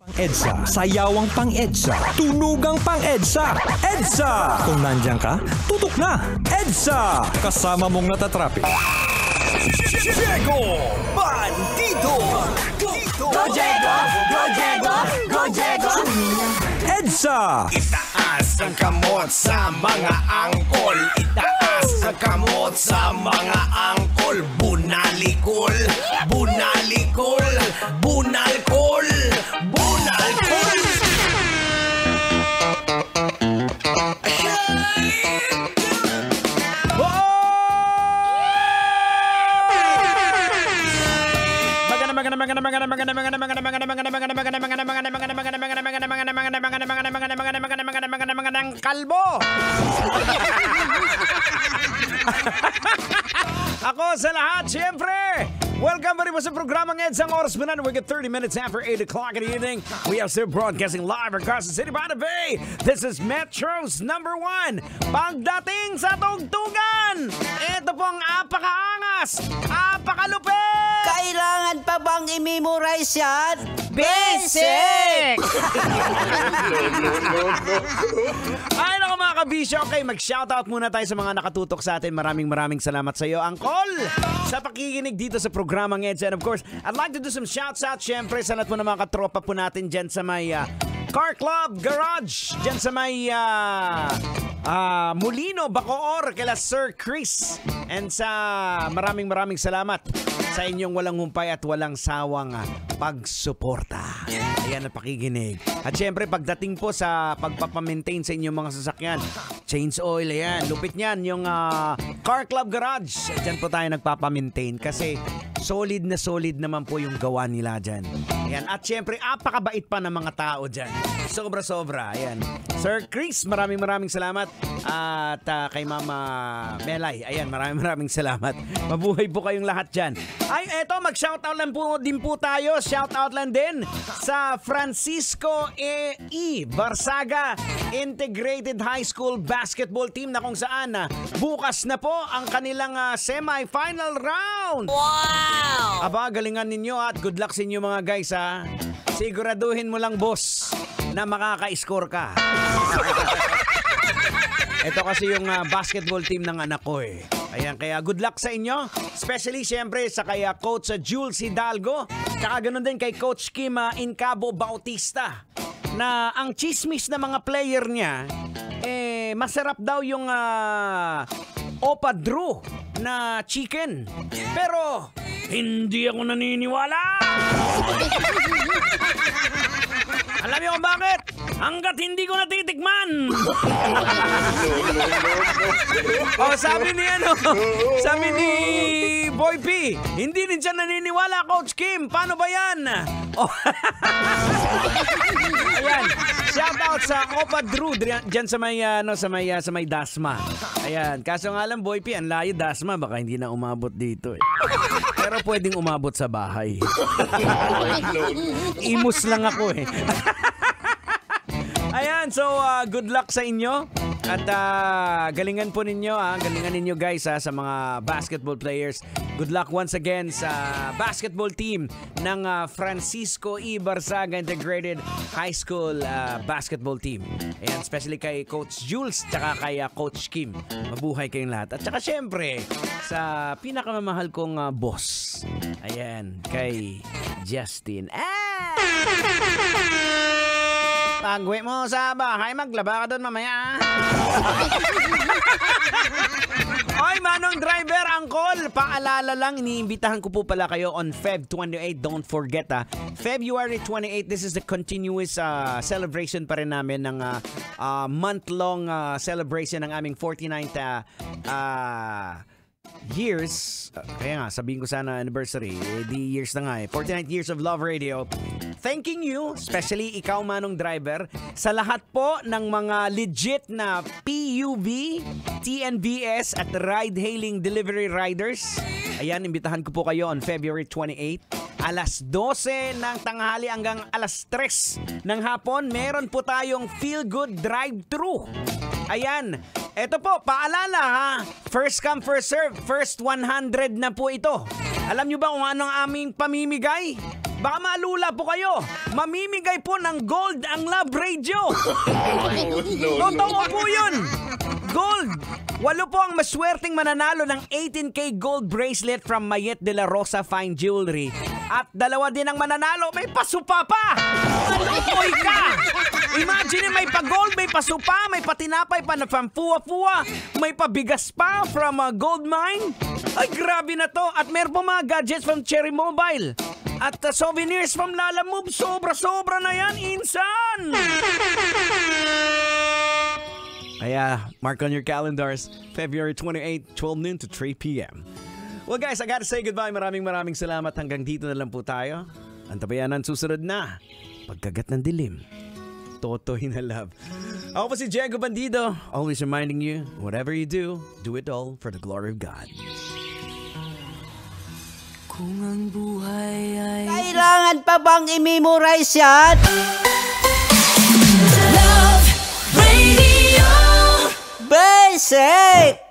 EDSA, sayawang pang-EDSA, tunugang pang-EDSA. EDSA! Kung nandyan ka, tutok na. EDSA! Kasama mong natatrapik. Diego Bandito! Go Diego! Go Diego! Go Diego! EDSA! Itaas ang kamot sa mga angkol. Itaas ang kamot sa mga angkol. Bunalikol! Bunalikol! Bunalkol! Bunalkol! Kalbo. Ako sa lahat, siyempre. Welcome pa rin sa programang EDSA. Ang oras mo na, we get 30 minutes after 8 o'clock in the evening. We are still broadcasting live across the city by the bay. This is Metro's #1. Pagdating sa tugtugan, ito pong apakaangas, apakalupit. Kailangan pa bang i-memorize yan? Basic! Ay, naku mga kabisyo. Okay, mag-shoutout muna tayo sa mga nakatutok sa atin. Maraming salamat sa iyo, Angkol, sa pakikinig dito sa programang EDSA. And of course, I'd like to do some shouts out, syempre, sa lahat po ng mga katropa po natin dyan sa may Car Club Garage, dyan sa may Molino, Bacoor, kila Sir Chris. And sa maraming salamat sa inyong walang humpay at walang sawang pagsuporta. Ayan ang pakikinig. At syempre, pagdating po sa pagpapamaintain sa inyong mga sasakyan, change oil, ayan, lupit niyan, yung Car Club Garage. Diyan po tayo nagpapamaintain kasi solid naman po yung gawa nila dyan. Ayan. At syempre, apakabait pa ng mga tao dyan. Sobra. Ayan. Sir Chris, maraming salamat. At kay Mama Melay, ayan, maraming salamat. Mabuhay po kayong lahat dyan. Ay, eto, mag-shoutout lang po din po tayo. Shoutout lang din sa Francisco E. Barsaga Integrated High School Basketball Team na kung saan bukas na po ang kanilang semi-final round. Wow! Aba, galingan ninyo at good luck sa inyo mga guys ha. Siguraduhin mo lang, boss, na makaka-score ka. Ito kasi yung basketball team ng anak ko eh. Ayan, kaya good luck sa inyo. Especially siyempre sa kay Coach Jules Hidalgo. Tsaka ganun din kay Coach Kim Incabo Bautista. Na ang chismis na mga player niya, masarap daw yung Opa Drew na chicken. Pero hindi ako naniniwala. Alam niyo kung bakit? Hanggat hindi ko natitikman. Sabi ni Boy P, hindi din siya naniniwala, Coach Kim. Paano ba yan? Ayan, shout out sa Opa Drew diyan sa may Dasma. Ayan, kaso nga lang Boy P, ang layo Dasma, baka hindi na umabot dito eh. Pero pwedeng umabot sa bahay. Imus lang ako eh. Ayan, so good luck sa inyo. At galingan po ninyo, galingan ninyo guys sa mga basketball players. Good luck once again sa basketball team ng Francisco E. Barsaga Integrated High School basketball team. Ayan, especially kay Coach Jules tsaka kay Coach Kim. Mabuhay kayong lahat. At tsaka syempre, sa pinakamamahal kong boss. Ayan, kay Justin. Pag-uwi mo sa bahay, maglaba ka doon mamaya. Oy, Manong Driver, Angkol, paalala lang, iniimbitahan ko po pala kayo on Feb 28. Don't forget, February 28, this is the continuous celebration pa rin namin ng month-long celebration ng aming 49th years. Kaya nga, sabihin ko sana anniversary. The years na nga 49 years of Love Radio. Thanking you, especially ikaw Manong Driver, sa lahat po ng mga legit na PUV, TNVS at ride-hailing delivery riders. Ayan, imbitahan ko po kayo on February 28. Alas 12 ng tanghali hanggang alas 3 ng hapon, meron po tayong Feel Good Drive-Thru. Ayan, eto po, paalala ha, first come, first serve, first 100 na po ito. Alam nyo ba kung anong aming pamimigay? Baka malula po kayo. Mamimigay po ng gold ang Love Radio. Totoo po yun. Gold. 8 po ang maswerteng mananalo ng 18K gold bracelet from Mayet de la Rosa Fine Jewelry. At 2 din ang mananalo, may pasupa pa! Malukoy ka! Imagine may pa-gold, may pasupa, may patinapay pa na from Fua-Fua, may pabigas pa from Gold Mine. Ay, grabe na to! At meron po mga gadgets from Cherry Mobile. At souvenirs from Lala Move, sobra-sobra na yan, insan! Kaya, mark on your calendars, February 28, 12 noon to 3 p.m. Well guys, I gotta say goodbye. Maraming salamat. Hanggang dito na lang po tayo. Antabayan ang susunod na Pagkagat ng Dilim. Totoy na love. Ako po si Diego Bandido, always reminding you, whatever you do it all for the glory of God. Kung ang buhay ay... Kailangan pa bang i-memorize yan? Love Radio! Basic!